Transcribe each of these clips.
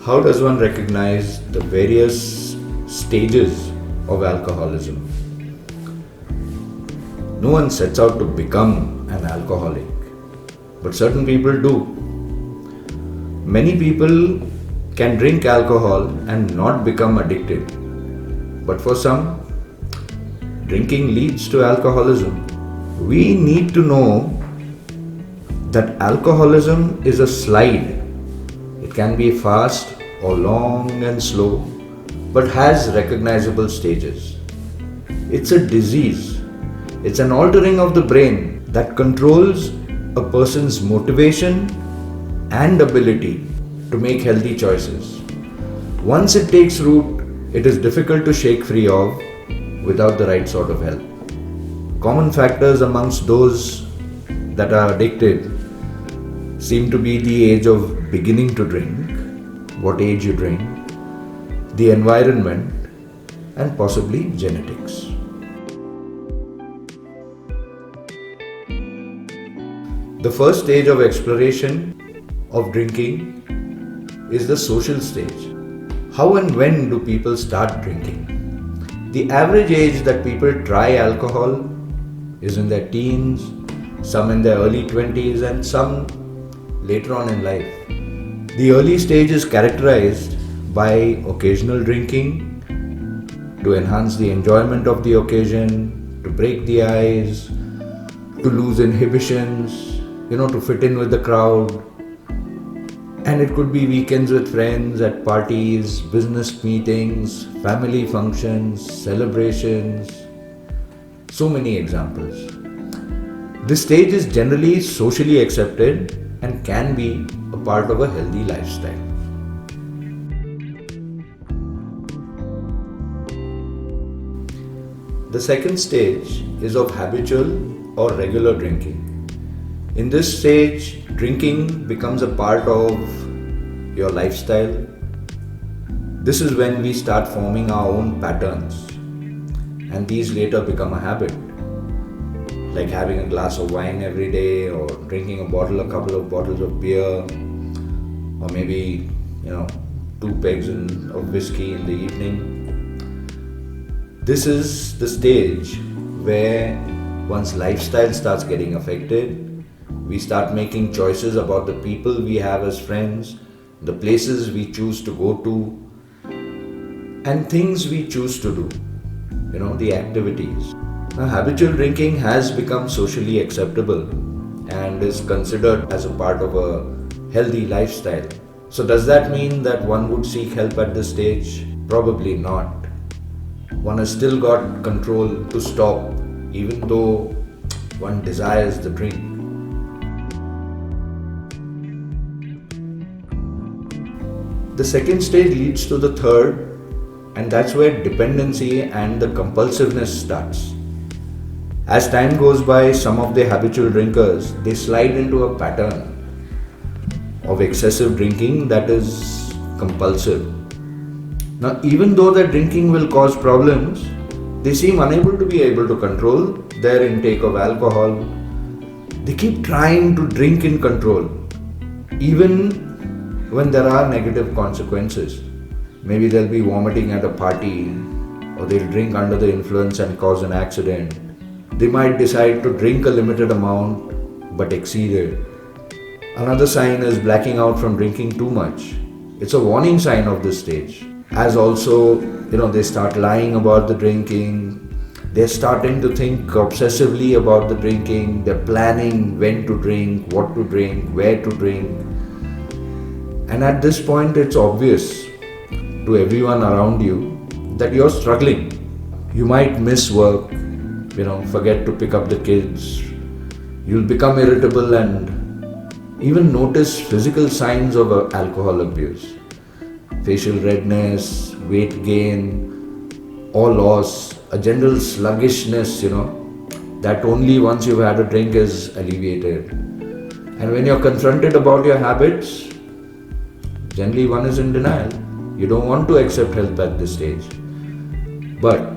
How does one recognize the various stages of alcoholism? No one sets out to become an alcoholic, but certain people do. Many people can drink alcohol and not become addicted, but for some, drinking leads to alcoholism. We need to know that alcoholism is a slide. It can be fast or long and slow, but has recognizable stages. It's a disease. It's an altering of the brain that controls a person's motivation and ability to make healthy choices. Once it takes root, it is difficult to shake free of without the right sort of help. Common factors amongst those that are addicted seem to be the age of beginning to drink, what age you drink, the environment, and possibly genetics. The first stage of exploration of drinking is the social stage. How and when do people start drinking? The average age that people try alcohol is in their teens, some in their early 20s, and some later on in life. The early stage is characterized by occasional drinking to enhance the enjoyment of the occasion, to break the ice, to lose inhibitions, to fit in with the crowd. And it could be weekends with friends, at parties, business meetings, family functions, celebrations. So many examples. This stage is generally socially accepted and can be a part of a healthy lifestyle. The second stage is of habitual or regular drinking. In this stage, drinking becomes a part of your lifestyle. This is when we start forming our own patterns, and these later become a habit, like having a glass of wine every day, or drinking a couple of bottles of beer, or maybe 2 pegs of whiskey in the evening. This is the stage where one's lifestyle starts getting affected. We start making choices about the people we have as friends, the places we choose to go to, and things we choose to do, the activities. Now, habitual drinking has become socially acceptable and is considered as a part of a healthy lifestyle. So does that mean that one would seek help at this stage? Probably not. One has still got control to stop, even though one desires the drink. The second stage leads to the third, and that's where dependency and the compulsiveness starts. As time goes by, some of the habitual drinkers, they slide into a pattern of excessive drinking that is compulsive. Now, even though their drinking will cause problems, they seem unable to be able to control their intake of alcohol. They keep trying to drink in control, even when there are negative consequences. Maybe they'll be vomiting at a party, or they'll drink under the influence and cause an accident. They might decide to drink a limited amount but exceed it. Another sign is blacking out from drinking too much. It's a warning sign of this stage. As also, they start lying about the drinking. They're starting to think obsessively about the drinking. They're planning when to drink, what to drink, where to drink. And at this point, it's obvious to everyone around you that you're struggling. You might miss work, forget to pick up the kids. You'll become irritable and even notice physical signs of alcohol abuse. Facial redness, weight gain, or loss, a general sluggishness, that only once you've had a drink is alleviated. And when you're confronted about your habits, generally one is in denial. You don't want to accept help at this stage. But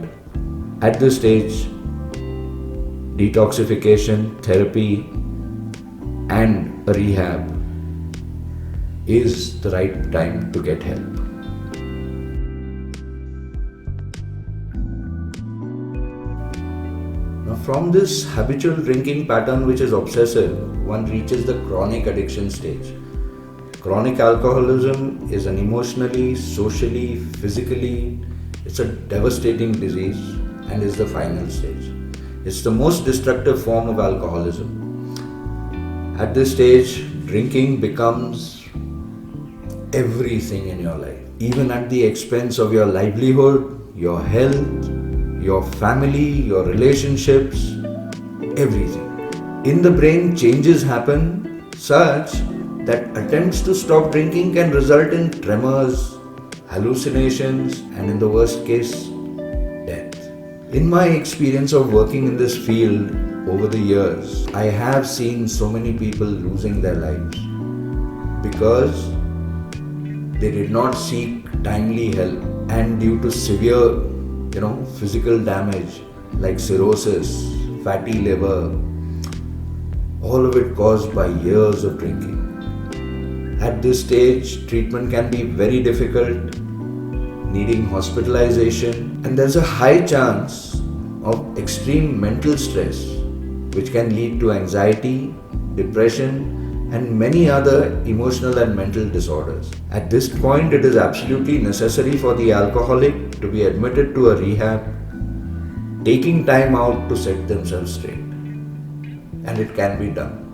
at this stage, detoxification, therapy, and a rehab is the right time to get help. Now, from this habitual drinking pattern, which is obsessive, one reaches the chronic addiction stage. Chronic alcoholism is an emotionally, socially, physically, it's a devastating disease and is the final stage. It's the most destructive form of alcoholism. At this stage, drinking becomes everything in your life, even at the expense of your livelihood, your health, your family, your relationships, everything. In the brain, changes happen such that attempts to stop drinking can result in tremors, hallucinations, and in the worst case, death. In my experience of working in this field over the years, I have seen so many people losing their lives because they did not seek timely help, and due to severe physical damage like cirrhosis, fatty liver, all of it caused by years of drinking. At this stage, treatment can be very difficult, needing hospitalization, and there's a high chance of extreme mental stress, which can lead to anxiety, depression, and many other emotional and mental disorders. At this point, it is absolutely necessary for the alcoholic to be admitted to a rehab, taking time out to set themselves straight. And it can be done.